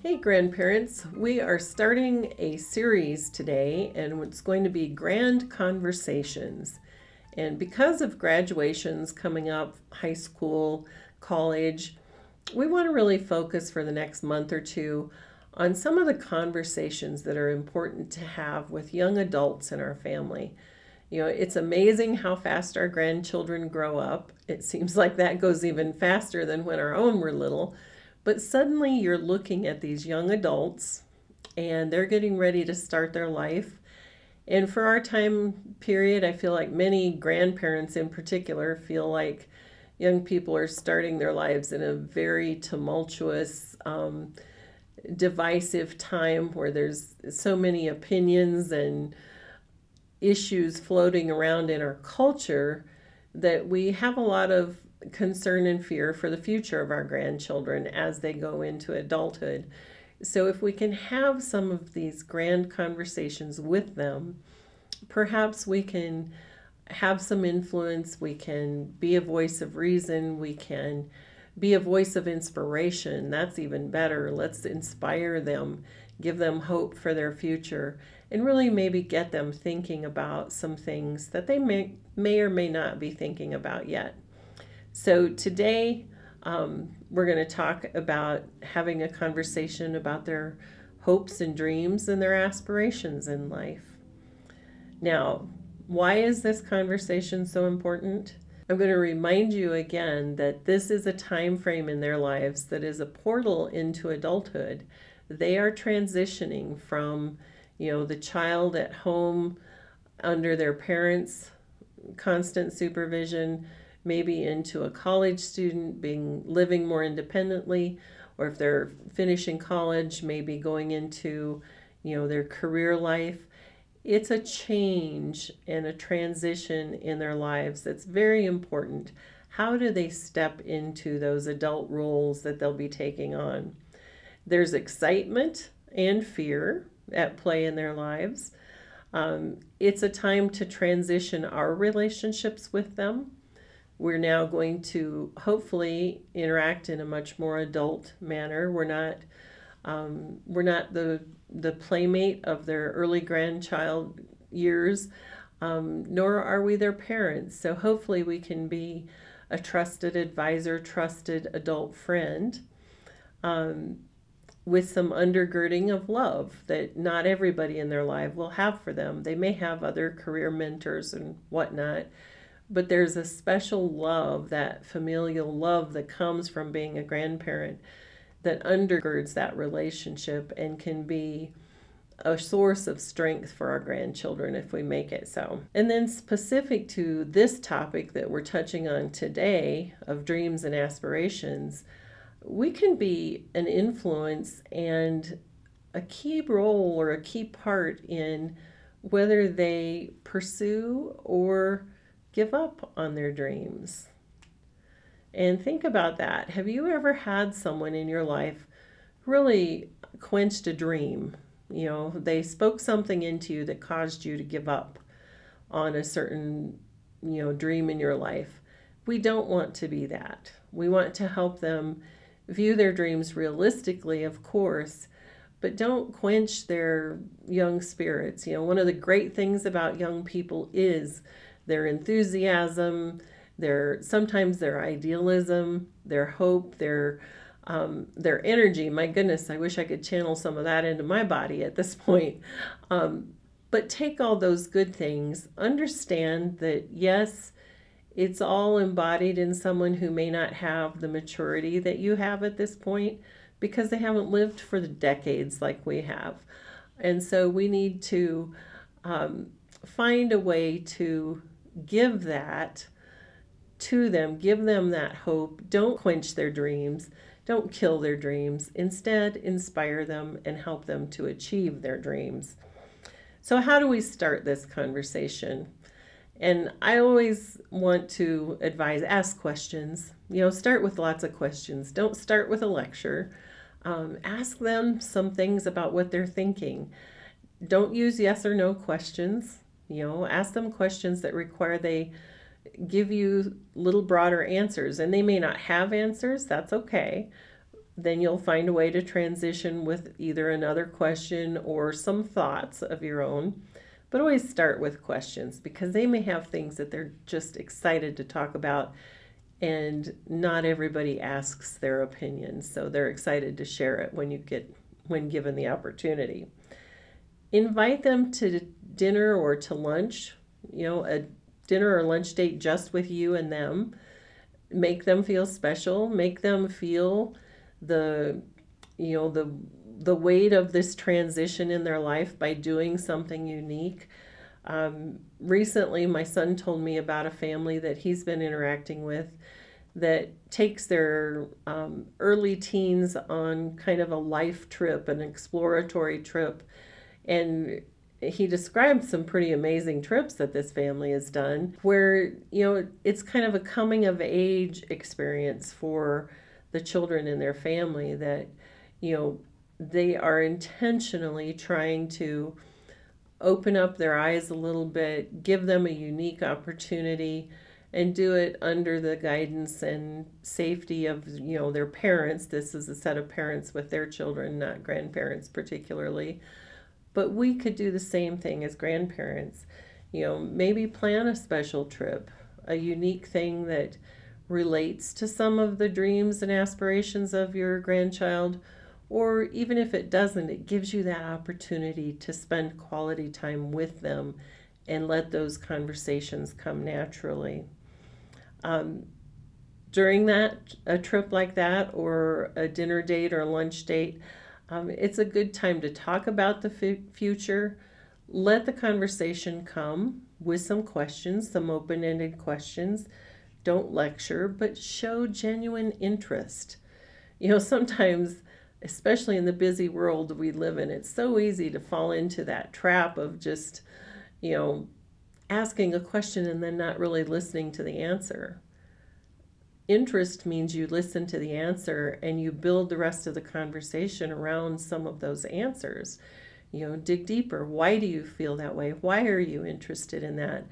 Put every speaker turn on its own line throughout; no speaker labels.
Hey grandparents, we are starting a series today and it's going to be Grand Conversations. And because of graduations coming up, high school, college, we want to really focus for the next month or two on some of the conversations that are important to have with young adults in our family. You know, it's amazing how fast our grandchildren grow up. It seems like that goes even faster than when our own were little. But suddenly you're looking at these young adults and they're getting ready to start their life. And for our time period, I feel like many grandparents in particular feel like young people are starting their lives in a very tumultuous, divisive time where there's so many opinions and issues floating around in our culture that we have a lot of concern and fear for the future of our grandchildren as they go into adulthood. So if we can have some of these grand conversations with them, perhaps we can have some influence, we can be a voice of reason, we can be a voice of inspiration. That's even better. Let's inspire them, give them hope for their future, and really maybe get them thinking about some things that they may or may not be thinking about yet. So today we're going to talk about having a conversation about their hopes and dreams and their aspirations in life. Now, why is this conversation so important? I'm going to remind you again that this is a time frame in their lives that is a portal into adulthood. They are transitioning from, the child at home under their parents' constant supervision, maybe into a college student living more independently, or if they're finishing college, maybe going into, their career life. It's a change and a transition in their lives that's very important. How do they step into those adult roles that they'll be taking on? There's excitement and fear at play in their lives. It's a time to transition our relationships with them. We're now going to hopefully interact in a much more adult manner. We're not the playmate of their early grandchild years, nor are we their parents. So hopefully we can be a trusted advisor, trusted adult friend, with some undergirding of love that not everybody in their life will have for them. They may have other career mentors and whatnot, but there's a special love, that familial love that comes from being a grandparent, that undergirds that relationship and can be a source of strength for our grandchildren if we make it so. And then specific to this topic that we're touching on today of dreams and aspirations, we can be an influence and a key role or a key part in whether they pursue or give up on their dreams. And think about that. Have you ever had someone in your life really quenched a dream? They spoke something into you that caused you to give up on a certain, dream in your life. We don't want to be that. We want to help them view their dreams realistically, of course, but don't quench their young spirits. One of the great things about young people is their enthusiasm, sometimes their idealism, their hope, their energy. My goodness, I wish I could channel some of that into my body at this point. But take all those good things, understand that yes, it's all embodied in someone who may not have the maturity that you have at this point because they haven't lived for the decades like we have. And so we need to find a way to give that to them, give them that hope. Don't quench their dreams. Don't kill their dreams. Instead, inspire them and help them to achieve their dreams. So how do we start this conversation? And I always want to advise, ask questions. Start with lots of questions. Don't start with a lecture. Ask them some things about what they're thinking. Don't use yes or no questions. Ask them questions that require they give you little broader answers. And they may not have answers, that's okay. Then you'll find a way to transition with either another question or some thoughts of your own. But always start with questions, because they may have things that they're just excited to talk about, and not everybody asks their opinion, so they're excited to share it when given the opportunity. Invite them to dinner or to lunch, a dinner or lunch date just with you and them. Make them feel special, make them feel the the weight of this transition in their life by doing something unique. Recently, my son told me about a family that he's been interacting with that takes their early teens on kind of a life trip, an exploratory trip. And he described some pretty amazing trips that this family has done, where, it's kind of a coming of age experience for the children in their family, that, they are intentionally trying to open up their eyes a little bit, give them a unique opportunity, and do it under the guidance and safety of, their parents. This is a set of parents with their children, not grandparents particularly. But we could do the same thing as grandparents. Maybe plan a special trip, a unique thing that relates to some of the dreams and aspirations of your grandchild. Or even if it doesn't, it gives you that opportunity to spend quality time with them and let those conversations come naturally. During a trip like that, or a dinner date or lunch date, it's a good time to talk about the future. Let the conversation come with some questions, some open-ended questions. Don't lecture, but show genuine interest. Sometimes, especially in the busy world we live in, it's so easy to fall into that trap of just, asking a question and then not really listening to the answer. Interest means you listen to the answer and you build the rest of the conversation around some of those answers. Dig deeper. Why do you feel that way? Why are you interested in that?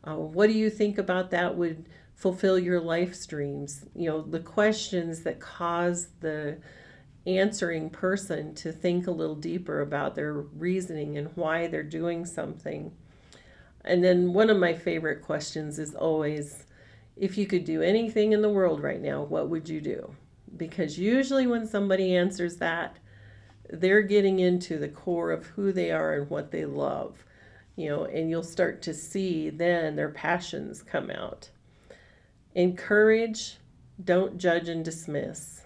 What do you think about that would fulfill your life dreams? The questions that cause the answering person to think a little deeper about their reasoning and why they're doing something. And then one of my favorite questions is always, if you could do anything in the world right now, what would you do? Because usually when somebody answers that, they're getting into the core of who they are and what they love, and you'll start to see then their passions come out. Encourage, don't judge and dismiss.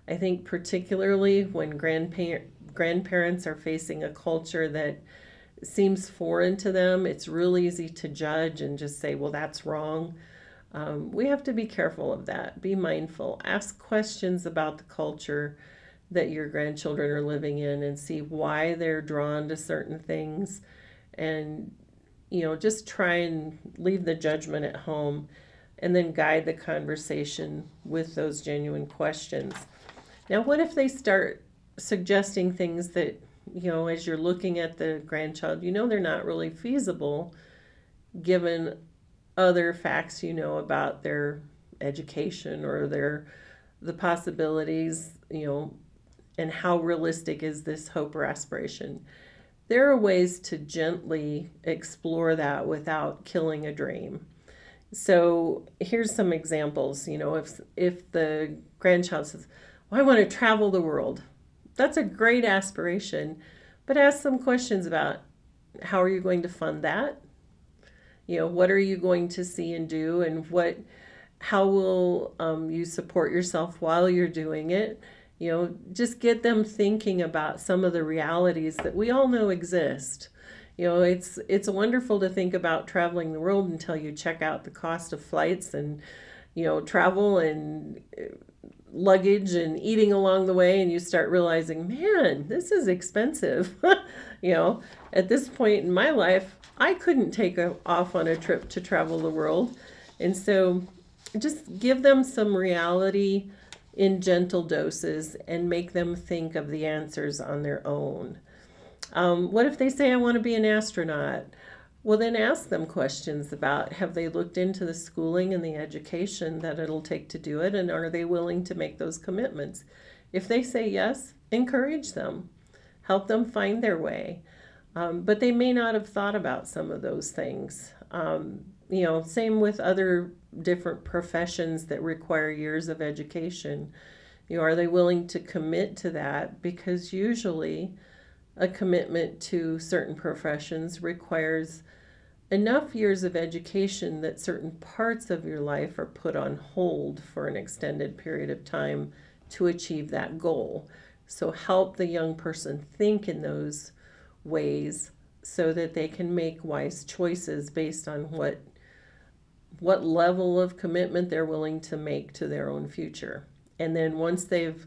I think particularly when grandparents are facing a culture that seems foreign to them, it's real easy to judge and just say, well, that's wrong. We have to be careful of that. Be mindful. Ask questions about the culture that your grandchildren are living in and see why they're drawn to certain things. And, just try and leave the judgment at home, and then guide the conversation with those genuine questions. Now, what if they start suggesting things that, as you're looking at the grandchild, they're not really feasible given other facts about their education or the possibilities, and how realistic is this hope or aspiration? There are ways to gently explore that without killing a dream. So here's some examples. If the grandchild says, well, I want to travel the world, that's a great aspiration, but ask some questions about, how are you going to fund that? What are you going to see and do, and how will you support yourself while you're doing it? Just get them thinking about some of the realities that we all know exist. It's wonderful to think about traveling the world until you check out the cost of flights and, travel and luggage and eating along the way, and you start realizing, man, this is expensive. At this point in my life, I couldn't take off on a trip to travel the world. And so just give them some reality in gentle doses and make them think of the answers on their own. What if they say, I want to be an astronaut? Well, then ask them questions about, have they looked into the schooling and the education that it'll take to do it, and are they willing to make those commitments? If they say yes, encourage them, help them find their way. But they may not have thought about some of those things. Same with other different professions that require years of education. Are they willing to commit to that? Because usually a commitment to certain professions requires enough years of education that certain parts of your life are put on hold for an extended period of time to achieve that goal. So help the young person think in those ways so that they can make wise choices based on what level of commitment they're willing to make to their own future. And then once they've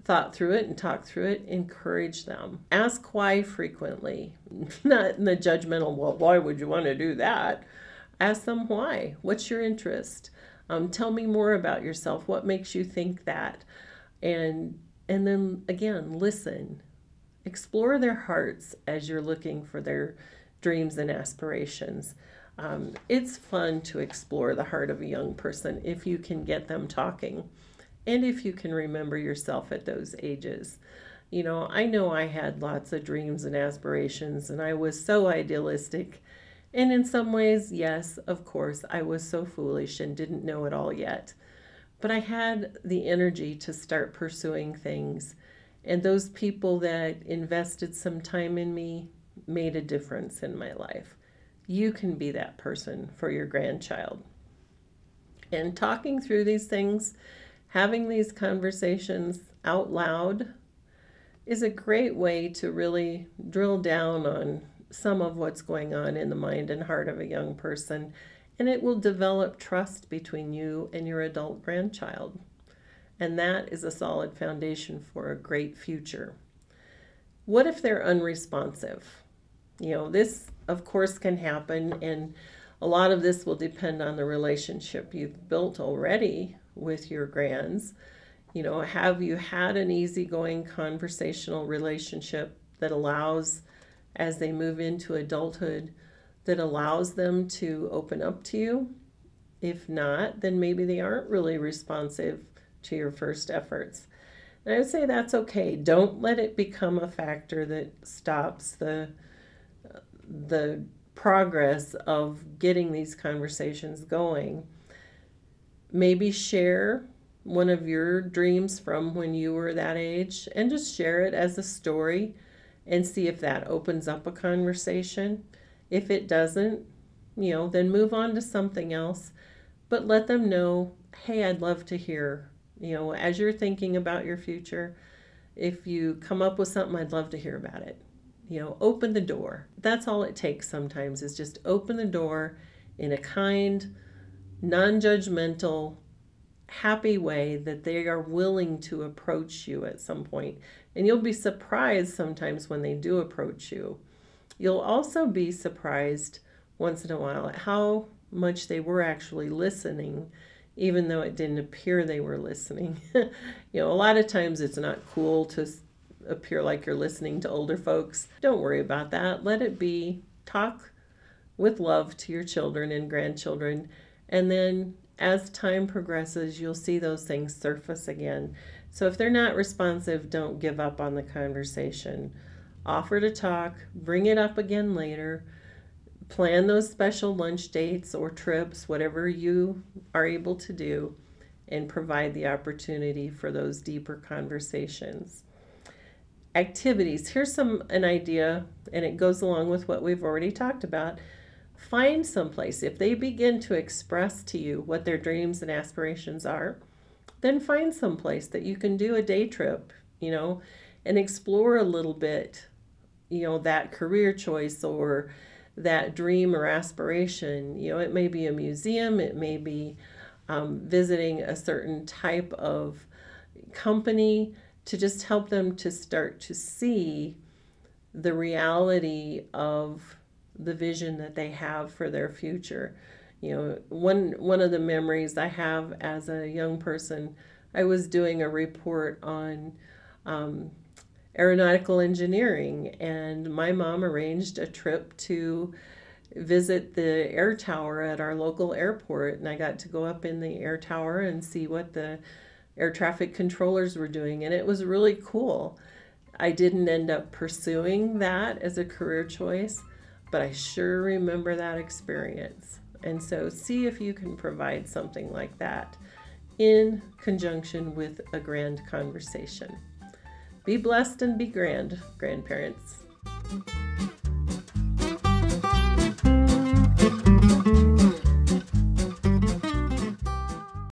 thought through it and talked through it, encourage them. Ask why frequently, not in the judgmental, well, why would you want to do that? Ask them why. What's your interest? Tell me more about yourself. What makes you think that? And then again, listen. Explore their hearts as you're looking for their dreams and aspirations. It's fun to explore the heart of a young person if you can get them talking and if you can remember yourself at those ages. I know I had lots of dreams and aspirations, and I was so idealistic. And in some ways, yes, of course, I was so foolish and didn't know it all yet. But I had the energy to start pursuing things. And those people that invested some time in me made a difference in my life. You can be that person for your grandchild. And talking through these things, having these conversations out loud is a great way to really drill down on some of what's going on in the mind and heart of a young person, and it will develop trust between you and your adult grandchild. And that is a solid foundation for a great future. What if they're unresponsive? This, of course, can happen, and a lot of this will depend on the relationship you've built already with your grands. Have you had an easygoing conversational relationship that allows, as they move into adulthood, that allows them to open up to you? If not, then maybe they aren't really responsive to your first efforts. And I would say that's okay. Don't let it become a factor that stops the progress of getting these conversations going. Maybe share one of your dreams from when you were that age and just share it as a story and see if that opens up a conversation. If it doesn't, then move on to something else. But let them know, hey, I'd love to hear, as you're thinking about your future, if you come up with something, I'd love to hear about it. Open the door. That's all it takes sometimes, is just open the door in a kind, non-judgmental, happy way that they are willing to approach you at some point. And you'll be surprised sometimes when they do approach you. You'll also be surprised once in a while at how much they were actually listening, even though it didn't appear they were listening. A lot of times it's not cool to appear like you're listening to older folks. Don't worry about that. Let it be. Talk with love to your children and grandchildren, and then as time progresses, you'll see those things surface again. So if they're not responsive, don't give up on the conversation. Offer to talk, bring it up again later, plan those special lunch dates or trips, whatever you are able to do, and provide the opportunity for those deeper conversations. Activities. Here's an idea, and it goes along with what we've already talked about. Find someplace. If they begin to express to you what their dreams and aspirations are, then find someplace that you can do a day trip, and explore a little bit, that career choice or that dream or aspiration. It may be a museum, it may be visiting a certain type of company, to just help them to start to see the reality of the vision that they have for their future. One of the memories I have as a young person, I was doing a report on aeronautical engineering, and my mom arranged a trip to visit the air tower at our local airport, and I got to go up in the air tower and see what the air traffic controllers were doing, and it was really cool. I didn't end up pursuing that as a career choice, but I sure remember that experience. And so see if you can provide something like that in conjunction with a grand conversation. Be blessed and be grand, grandparents.